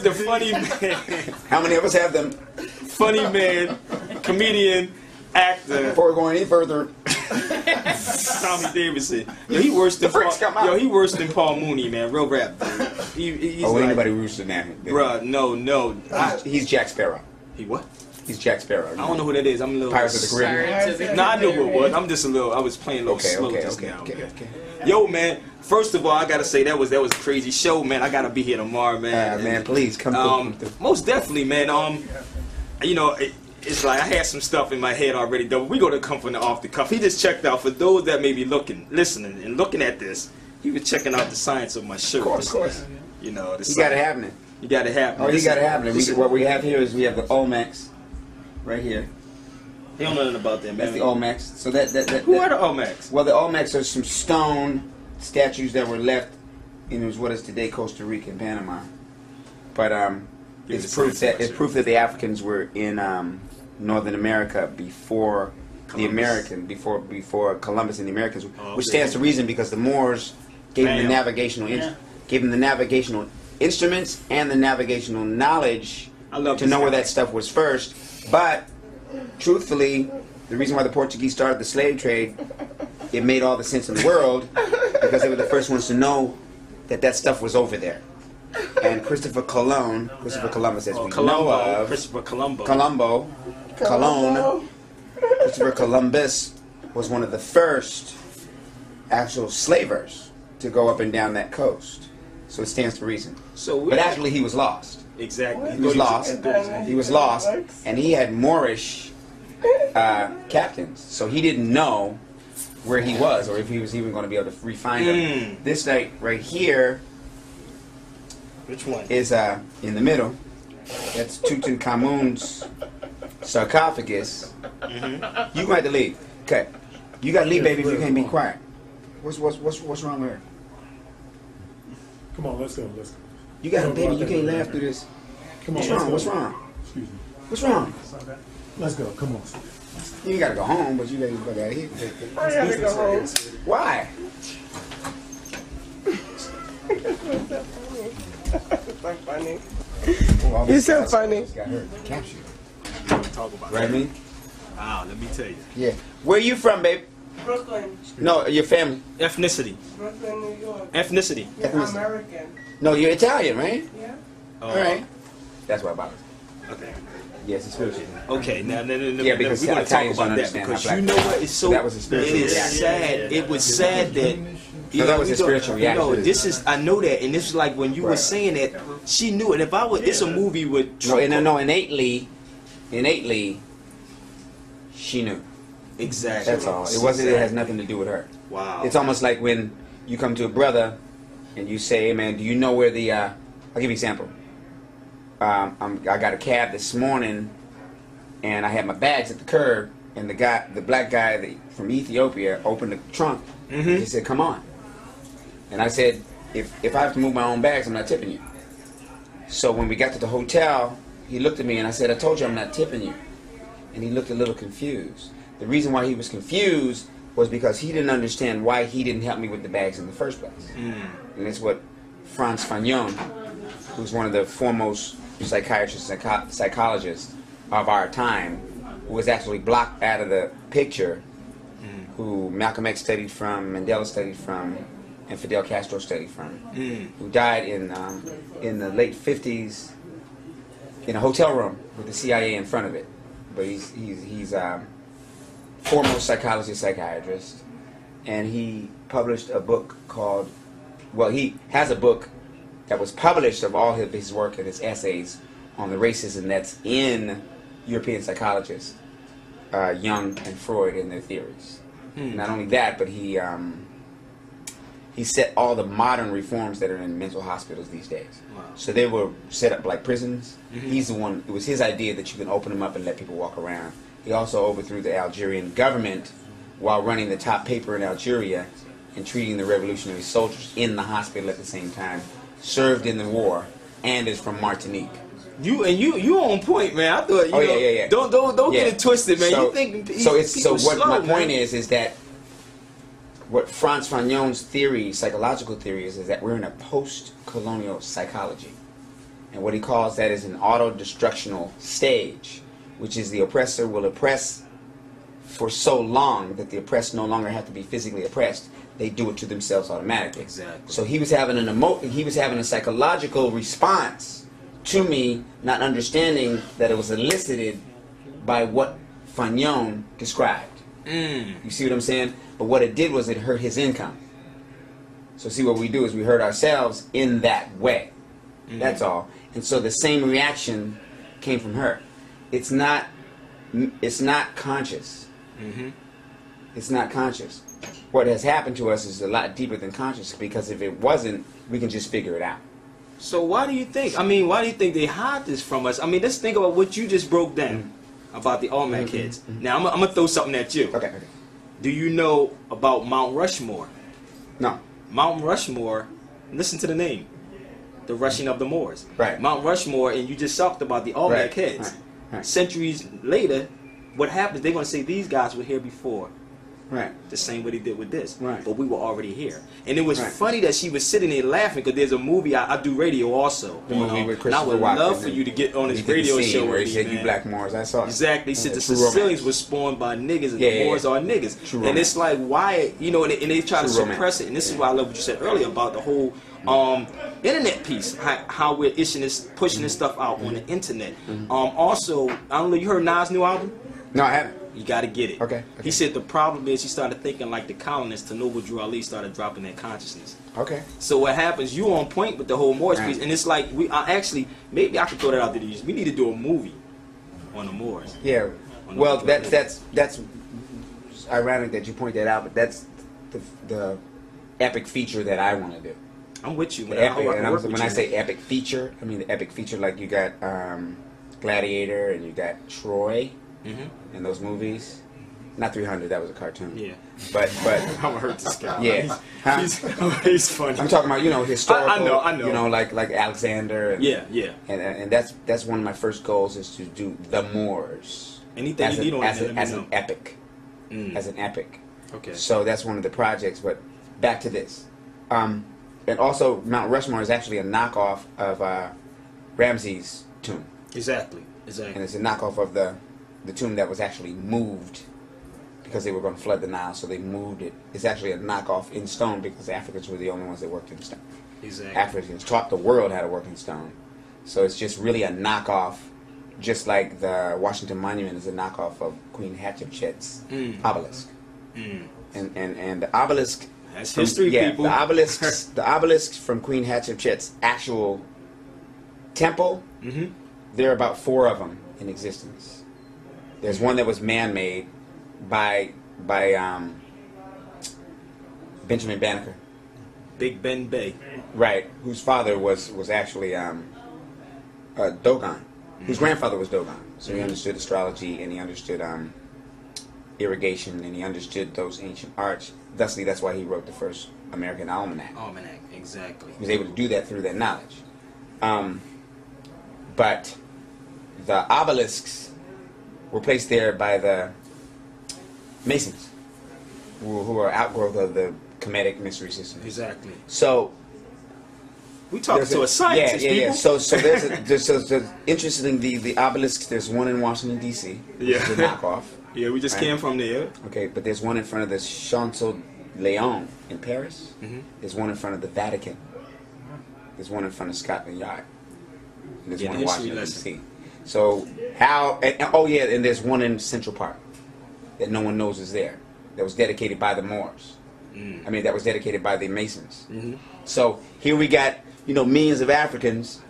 was the funny man. How many of us have them? Funny man, comedian, actor. Before we go any further, Tommy Davidson. Yo, he worse than Paul. Yo, he worse than Paul Mooney, man. Real rap. He's oh, like, anybody worse than that? Bruh, no. He's Jack Sparrow. He what? He's Jack Sparrow. I don't know who that is. I'm a little. Pirates of the Caribbean. Nah, I knew who it was. I'm just a little. I was playing a little slow just now. Okay. Yo, man. First of all, I gotta say that was a crazy show, man. I gotta be here tomorrow, man. Man, please come through. Most definitely, man. You know, it's like I had some stuff in my head already, though. We gonna come from the off the cuff. He just checked out, for those that may be listening, and looking at this. He was checking out the science of my shirt. Of course. You know, you got it happening. You got it happening. Oh, you got it happening. What we have here is we have the Olmecs, right here. He don't know nothing about that, man. That's the Olmecs. So who are the Olmecs? Well, the Olmecs are some stone statues that were left in what is today Costa Rica and Panama. But it's proof that the Africans were in Northern America before Columbus. before Columbus and the Americans, which stands to reason because the Moors gave them the navigational instruments and the navigational knowledge to know where that stuff was first. But truthfully, the reason why the Portuguese started the slave trade, it made all the sense in the world because they were the first ones to know that stuff was over there. And Christopher Columbus, as we know of, Christopher Columbus was one of the first actual slavers to go up and down that coast. So it stands to reason. But actually he was lost. Exactly. He was lost, and he had Moorish captains. So he didn't know where he was or if he was even going to be able to re-find him. This night right here, which one is in the middle. That's Tutankhamun's sarcophagus. You going to leave. Okay. You got to leave, baby, if you can't be quiet. What's wrong with her? Come on, let's go. You got a baby. You can't laugh through this. Come on. What's wrong? Excuse me. What's wrong? Let's go. Come on. You got to go home, but you got to go out here. I got to go home. Why? So funny. Oh, You're so funny. Got her captured. talk about Right, me? Wow, let me tell you. Yeah. Where you from, babe? Brooklyn. No, your family. Ethnicity. Brooklyn, New York. Ethnicity. Yeah, Ethnicity. American. No, you're Italian, right? Yeah. All right. That's what about it. Okay. Yes, it's spiritual. Okay, now Yeah, because we're going to talk Italians about don't that understand because how you black know what? It's so that was a spiritual it is reaction. sad. It was sad that No, that was a spiritual reaction. No, this is I know that, and this is like when you were saying that she knew it. If I was, it's a movie with No, innately, she knew. Exactly. That's all. It wasn't. It has nothing to do with her. Wow. It's almost like when you come to a brother and you say, "Hey, man, do you know where the?" I'll give you an example. I got a cab this morning, and I had my bags at the curb, and the black guy from Ethiopia, opened the trunk. He said, "Come on," and I said, "If I have to move my own bags, I'm not tipping you." So when we got to the hotel, he looked at me and I said, "I told you I'm not tipping you," and he looked a little confused. The reason why he was confused was because he didn't understand why he didn't help me with the bags in the first place. And that's what Frantz Fanon, who's one of the foremost psychiatrists, psychologists of our time, who was actually blocked out of the picture, who Malcolm X studied from, Mandela studied from, and Fidel Castro studied from, who died in the late 50s in a hotel room with the CIA in front of it. But he's foremost psychologist, psychiatrist, and he published a book called, well, he has a book that was published of all of his work and his essays on the racism that's in European psychologists, Jung and Freud and their theories. Not only that, but he set all the modern reforms that are in mental hospitals these days. Wow. So they were set up like prisons. He's the one, it was his idea that you can open them up and let people walk around. He also overthrew the Algerian government while running the top paper in Algeria and treating the revolutionary soldiers in the hospital at the same time. Served in the war and is from Martinique. You on point, man. I thought yeah. Don't get it twisted, man. So, you think my point is that what Frantz Fanon's theory, psychological theory is that we're in a post-colonial psychology. And what he calls that is an auto-destructional stage, which is the oppressor will oppress for so long that the oppressed no longer have to be physically oppressed. They do it to themselves automatically. Exactly. So he was having a psychological response to me, not understanding that it was elicited by what Fagnon described. You see what I'm saying? But what it did was it hurt his income. So see, what we do is we hurt ourselves in that way. That's all. And so the same reaction came from her. It's not conscious. It's not conscious. What has happened to us is a lot deeper than conscious, because if it wasn't, we can just figure it out. So why do you think? I mean, why do you think they hide this from us? I mean, let's think about what you just broke down about the Olmec kids. Now, I'm gonna throw something at you. Okay. Do you know about Mount Rushmore? No. Mount Rushmore, listen to the name. The rushing of the Moors. Right. Mount Rushmore, and you just talked about the Olmec heads. Right. Centuries later, what happens, they're going to say these guys were here before. Right. The same way they did with this. Right. But we were already here. And it was funny that she was sitting there laughing, because there's a movie, I do radio also. The movie with and I would Christopher love Walken, for you to get on this he did the radio scene show where with he me, said, man. "You black Moors." I saw it. Exactly. He said the True Sicilians romance. were spawned by niggas, and Yeah, the Moors are niggas. True and romance. it's like, why, and they try to True suppress romance. it. And this is why I love what you said earlier about the whole internet piece, how we're pushing this stuff out on the internet. Also, I don't know, you heard Nas' new album? No, I haven't. You got to get it. Okay. He said the problem is he started thinking like the colonists. Noble Drew Ali started dropping their consciousness. Okay. So what happens? You on point with the whole Moorish Right. piece, and it's like maybe I could throw that out there. We need to do a movie on the Moors. Yeah. On the Well, Moors. that's ironic that you point that out, but that's the epic feature that I want to do. I'm with you. The Man. epic, and work with when I you. say epic feature, I mean the epic feature, like you got Gladiator and you got Troy in those movies. Not 300, that was a cartoon. Yeah. But I'm gonna hurt this guy. yeah. Huh? He's funny. I'm talking about, historical. I know. Like Alexander. And, Yeah. And that's one of my first goals, is to do the Moors. Anything as you need on as, that, let me as know. an epic. As an epic. Okay. So that's one of the projects. But back to this. And also, Mount Rushmore is actually a knockoff of Ramses' tomb. Exactly. And it's a knockoff of the tomb that was actually moved, because they were going to flood the Nile, so they moved it. It's actually a knockoff in stone, because Africans were the only ones that worked in stone. Exactly. Africans taught the world how to work in stone. So it's just really a knockoff, just like the Washington Monument is a knockoff of Queen Hatshepsut's obelisk. And the obelisk... That's history, people. The obelisks from Queen Hatshepsut's actual temple, there are about 4 of them in existence. There's one that was man-made by Benjamin Banneker. Big Ben Bay. Right, whose father was actually Dogon, whose grandfather was Dogon. So he understood astrology, and he understood irrigation, and he understood those ancient arts. Thusly, that's why he wrote the first American almanac. Almanac, exactly. He was able to do that through that knowledge. But the obelisks were placed there by the Masons, who are outgrowth of the Kemetic mystery system. Exactly. So we talking to a scientist, yeah. people. So there's interestingly, the obelisks. There's one in Washington D.C. Yeah. Which is a knockoff. Yeah, we just came from there. Okay, but there's one in front of the Champs Leon in Paris. There's one in front of the Vatican. There's one in front of Scotland Yard. And there's one in Washington D.C. So and there's one in Central Park that no one knows is there. That was dedicated by the Moors. I mean, that was dedicated by the Masons. So here we got, millions of Africans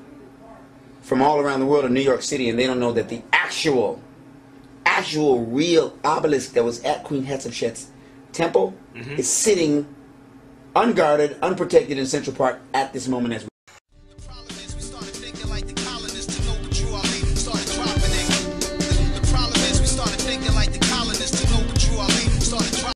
from all around the world in New York City, and they don't know that the actual real obelisk that was at Queen Hatshepsut's temple is sitting unguarded, unprotected in Central Park at this moment as we